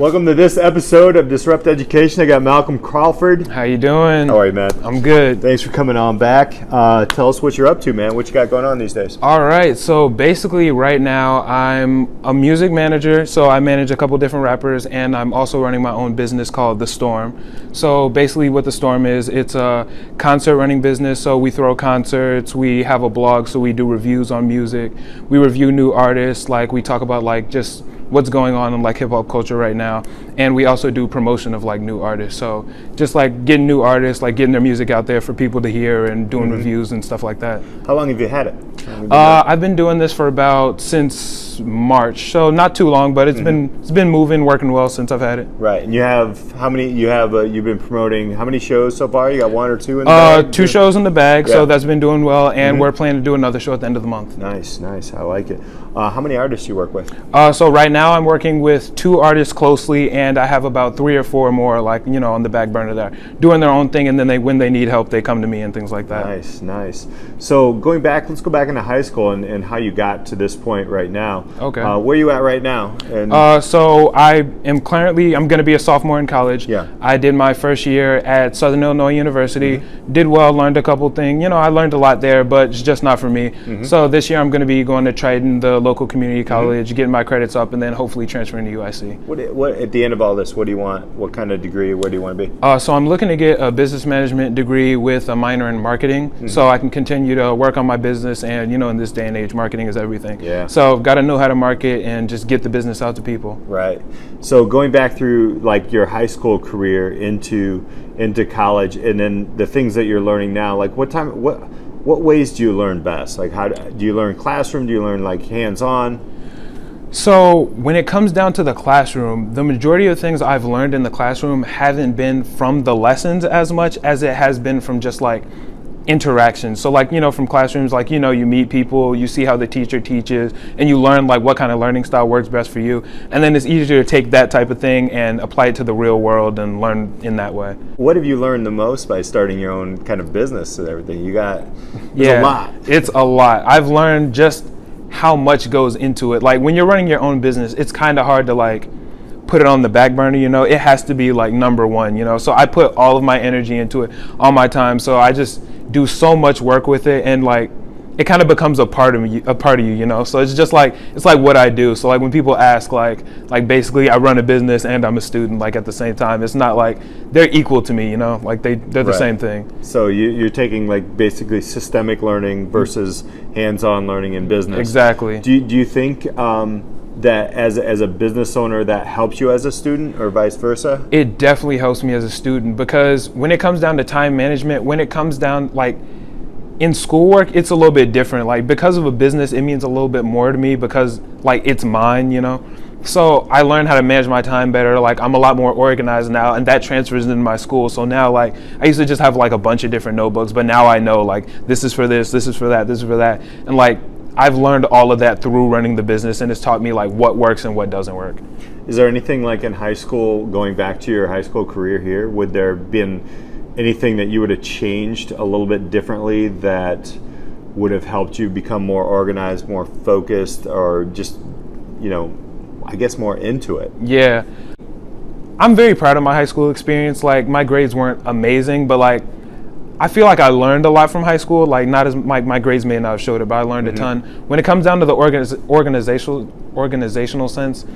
Welcome to this episode of Disrupt Education. I got Malcolm Crawford. How you doing? How are you, man? I'm good. Thanks for coming on back. Tell us what you're up to, man. What you got going on these days? All right, so basically right now I'm a music manager, so I manage a couple different rappers, and I'm also running my own business called The Storm. So basically what The Storm is, it's a concert running business, so we throw concerts, we have a blog, so we do reviews on music, we review new artists, like we talk about like just what's going on in like hip hop culture right now, and we also do promotion of like new artists. So just like getting new artists, like getting their music out there for people to hear and doing reviews and stuff like that. How long have you had it? I've been doing this for about since March, so not too long, but it's been moving, working well since I've had it. Right, and you have how many? You've been promoting how many shows so far? You got one or two in the bag? 2 shows in the bag, Yeah. so that's been doing well, and we're planning to do another show at the end of the month. Nice. I like it. How many artists do you work with? So right now I'm working with 2 artists closely, and I have about 3 or 4 more, like, you know, on the back burner that are doing their own thing, and then when they need help, they come to me and things like that. Nice. So let's go back into high school and how you got to this point right now. Okay. Where are you at right now? And So I'm going to be a sophomore in college. Yeah. I did my first year at Southern Illinois University, did well, learned a couple things. You know, I learned a lot there, but it's just not for me. So this year I'm going to be going to Triton, the local community college, getting my credits up, and then hopefully transferring to UIC. what at the end of all this, what do you want? What kind of degree? Where do you want to be? So I'm looking to get a business management degree with a minor in marketing, so I can continue to work on my business. And you know, in this day and age, marketing is everything. Yeah. So I've got to know how to market and just get the business out to people. Right. So going back through like your high school career into college, and then the things that you're learning now, like what ways do you learn best? Like how do you learn classroom? Do you learn like hands-on? So when it comes down to the classroom, the majority of things I've learned in the classroom haven't been from the lessons as much as it has been from just like interaction. So like, you know, from classrooms, like, you know, you meet people, you see how the teacher teaches, and you learn like what kind of learning style works best for you. And then it's easier to take that type of thing and apply it to the real world and learn in that way. What have you learned the most by starting your own kind of business and everything? There's a lot. It's a lot. I've learned just how much goes into it. Like when you're running your own business, it's kind of hard to like put it on the back burner, you know. It has to be like number one, you know. So I put all of my energy into it, all my time. So I just do so much work with it, and like it kind of becomes a part of me, you know. So it's just like what I do. So like when people ask, like basically I run a business and I'm a student, like at the same time. It's not like they're equal to me, you know. Like they're the same thing. So you're taking like basically systemic learning versus hands-on learning in business. Exactly. Do you think that as a business owner that helps you as a student, or vice versa? It definitely helps me as a student, because when it comes down to time management, when it comes down like in schoolwork, it's a little bit different. Like because of a business, it means a little bit more to me because like it's mine, you know. So I learned how to manage my time better. Like I'm a lot more organized now, and that transfers into my school. So now like I used to just have like a bunch of different notebooks, but now I know like this is for this is for that, this is for that. And like I've learned all of that through running the business, and it's taught me like what works and what doesn't work. Is there anything like in high school, going back to your high school career here, would there have been anything that you would have changed a little bit differently that would have helped you become more organized, more focused, or just, you know, I guess more into it? Yeah. I'm very proud of my high school experience. Like my grades weren't amazing, but like I feel like I learned a lot from high school. Like not as my grades may not have showed it, but I learned a ton. When it comes down to the organizational sense,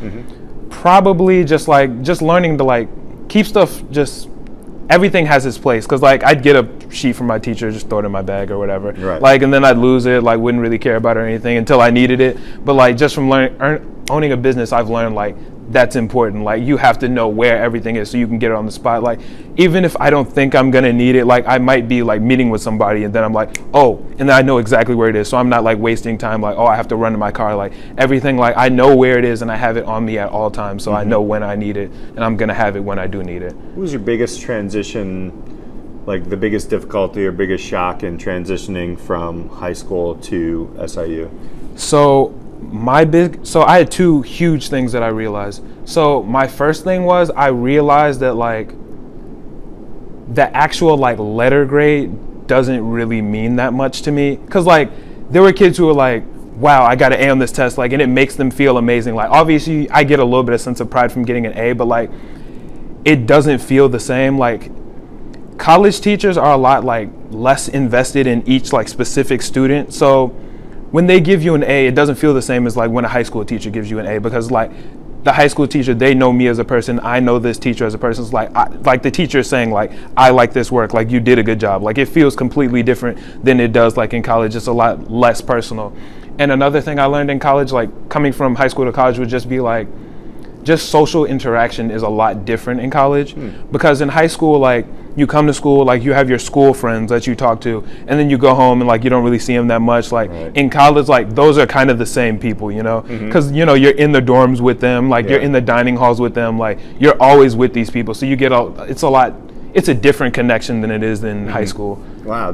probably just learning to like keep stuff, just everything has its place. Cause like I'd get a sheet from my teacher, just throw it in my bag or whatever. Right. Like, and then I'd lose it, like wouldn't really care about it or anything until I needed it. But like just from owning a business, I've learned like that's important. Like you have to know where everything is so you can get it on the spot. Like even if I don't think I'm gonna need it, like I might be like meeting with somebody and then I'm like, oh, and then I know exactly where it is. So I'm not like wasting time like, oh, I have to run to my car. Like everything, like I know where it is and I have it on me at all times. So I know when I need it and I'm gonna have it when I do need it. What was your biggest transition, like the biggest difficulty or biggest shock in transitioning from high school to SIU? So I had 2 huge things that I realized. So my first thing was I realized that like the actual like letter grade doesn't really mean that much to me, because like there were kids who were like wow, I got an A on this test, like, and it makes them feel amazing. Like, obviously I get a little bit of sense of pride from getting an A, but like, it doesn't feel the same. Like, college teachers are a lot like less invested in each like specific student. So when they give you an A, it doesn't feel the same as like when a high school teacher gives you an A, because like the high school teacher, they know me as a person, I know this teacher as a person. It's like, like the teacher is saying like, I like this work, like you did a good job. Like, it feels completely different than it does like in college. It's a lot less personal. And another thing I learned in college, like coming from high school to college, would just be like, just social interaction is a lot different in college. Because in high school, like, you come to school, like you have your school friends that you talk to, and then you go home and like you don't really see them that much. Like in college, like those are kind of the same people, you know, because you know, you're in the dorms with them, like you're in the dining halls with them, like you're always with these people. So you get it's a different connection than it is in high school. Wow,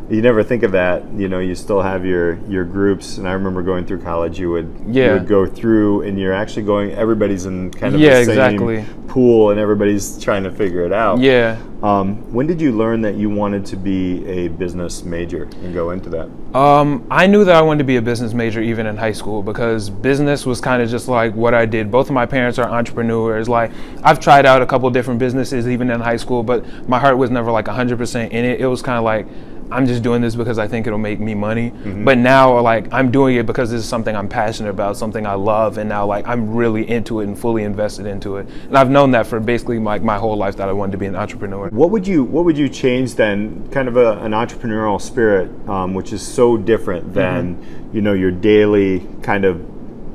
you never think of that. You know, you still have your groups, and I remember going through college, you would go through, and you're actually going, everybody's in kind of the same pool, and everybody's trying to figure it out. When did you learn that you wanted to be a business major and go into that? I knew that I wanted to be a business major even in high school, because business was kind of just like what I did. Both of my parents are entrepreneurs. Like, I've tried out a couple different businesses even in high school, but my heart was never like 100% in it. It was kind of like, I'm just doing this because I think it'll make me money. But now, like, I'm doing it because this is something I'm passionate about, something I love, and now like I'm really into it and fully invested into it. And I've known that for basically like my whole life, that I wanted to be an entrepreneur. What would you change then? Kind of an entrepreneurial spirit, which is so different than you know, your daily kind of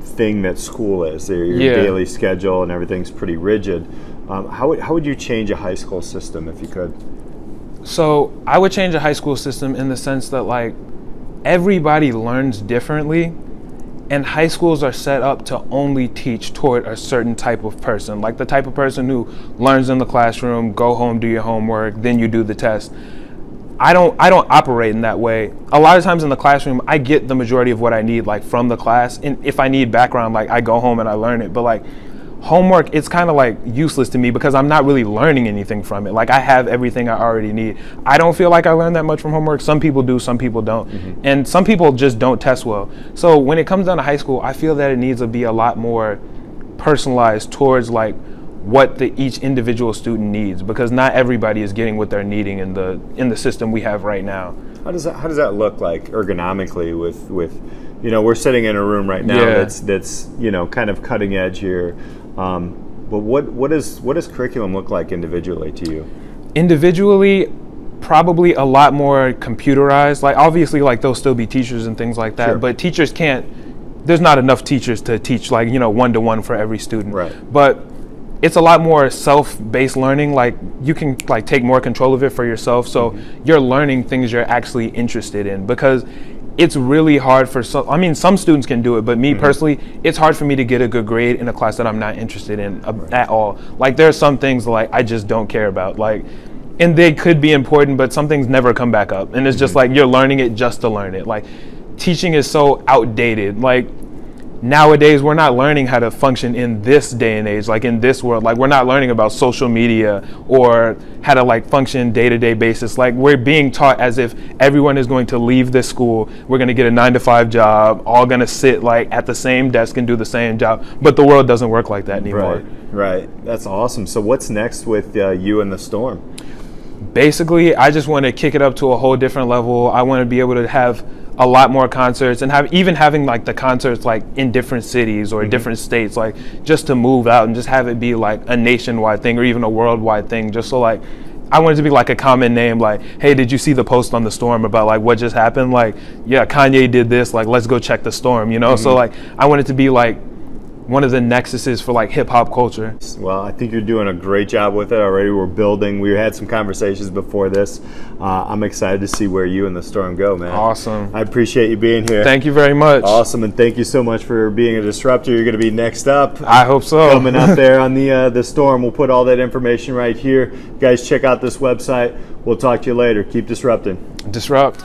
thing that school is. Your daily schedule and everything's pretty rigid. How would you change a high school system if you could? So I would change a high school system in the sense that like everybody learns differently, and high schools are set up to only teach toward a certain type of person, like the type of person who learns in the classroom, go home, do your homework, then you do the test. I don't operate in that way. A lot of times in the classroom, I get the majority of what I need like from the class, and if I need background, like I go home and I learn it. But like homework, it's kind of like useless to me because I'm not really learning anything from it. Like, I have everything I already need. I don't feel like I learned that much from homework. Some people do, some people don't. And some people just don't test well. So when it comes down to high school, I feel that it needs to be a lot more personalized towards like what each individual student needs, because not everybody is getting what they're needing in the system we have right now. How does that look like ergonomically with you know, we're sitting in a room right now that's you know, kind of cutting edge here. But what does curriculum look like individually to you? Individually, probably a lot more computerized. Like, obviously, like there'll still be teachers and things like that, but teachers there's not enough teachers to teach like, you know, one-to-one for every student. But it's a lot more self-based learning. Like, you can like take more control of it for yourself. So you're learning things you're actually interested in, because it's really hard for some students can do it, but me personally, it's hard for me to get a good grade in a class that I'm not interested in at all. Like, there are some things like I just don't care about, like, and they could be important, but some things never come back up. And it's just like, you're learning it just to learn it. Like, teaching is so outdated. Like, nowadays we're not learning how to function in this day and age, like in this world. Like, we're not learning about social media or how to like function day-to-day basis. Like, we're being taught as if everyone is going to leave this school, we're going to get a 9-to-5 job, all going to sit like at the same desk and do the same job. But the world doesn't work like that anymore. Right. That's awesome. So what's next with you and the Storm? Basically, I just want to kick it up to a whole different level. I want to be able to have a lot more concerts, and having like the concerts like in different cities or different states, like just to move out and just have it be like a nationwide thing or even a worldwide thing, just so like I want it to be like a common name, like, hey, did you see the post on the Storm about like what just happened? Like, yeah, Kanye did this, like let's go check the Storm, you know? So like I want it to be like one of the nexuses for like hip hop culture. Well, I think you're doing a great job with it already. We had some conversations before this. I'm excited to see where you and the Storm go, man. Awesome. I appreciate you being here. Thank you very much. Awesome, and thank you so much for being a disruptor. You're going to be next up. I hope so. Coming up there on the Storm. We'll put all that information right here. Guys, check out this website. We'll talk to you later. Keep disrupting. Disrupt.